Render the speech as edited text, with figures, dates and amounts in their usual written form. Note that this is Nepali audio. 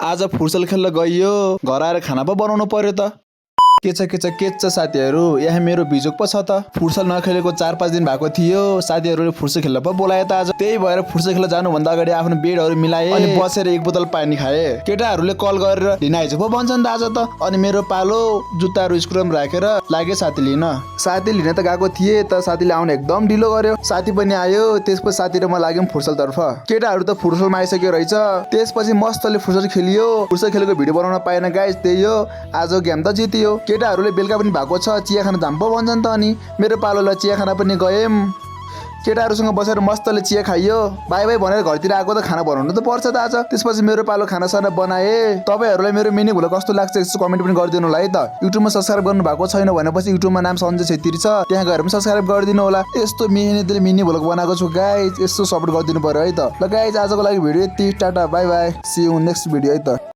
आज फुर्सल खेल्न गइयो, घर आएर खाना पो बनाउनु पर्यो त। के छ साथीहरू, यहाँ मेरो भिजोक पो छ त। फुर्सल नखेलेको 4-5 दिन भएको थियो, साथीहरूले फुर्सल खेल्न पो बोलाए त आज। त्यही भएर फुर्सल खेल्न जानुभन्दा अगाडि आफ्नो बेडहरू मिलाए अनि बसेर एक बोतल पानी खाए। केटाहरूले कल गरेर लिन आइज पो भन्छन् त आज त। अनि मेरो पालो जुत्ताहरू स्कुलमा राखेर लागे साथी लिन। साथी लिन त गएको थिए त साथीले आउन एकदम ढिलो गर्यो। साथी पनि आयो, त्यसपछि साथी र म लाग्यौं फुर्सलतर्फ। केटाहरू त फुर्सलमा आइसक्यो रहेछ। त्यसपछि मस्तले फुर्सल खेलियो। फुर्सल खेलेको भिडियो बनाउन पाएन गाइस, त्यही हो आज गेम त जितियो। केटाहरूले बेलुका पनि भएको छ, चिया खान जाम पो भन्छन् त। अनि मेरो पालोलाई चिया खान पनि गएम। केटाहरूसँग बसेर मस्तले चिया खाइयो। बाई बाई भनेर घरतिर आएको त खाना बनाउनु त पर्छ त आज। त्यसपछि मेरो पालो खानासाना बनाए। तपाईहरूलाई मेरो मिनी भ्लग कस्तो लाग्छ यसो कमेन्ट पनि गरिदिनु होला है त। युट्युबमा सब्स्क्राइब गर्नु भएको छैन भनेपछि युट्युबमा नाम सञ्जय छेत्री छ, त्यहाँ गएर पनि सब्स्क्राइब गरिदिनु होला। यस्तो मेहनतले मिनी भ्लग बनाएको छु गाइज, यस्तो सपोर्ट गरिदिनु पर्यो है त। ल गाइज आजको लागि भिडियो यति, tata bye bye, see you next video है त।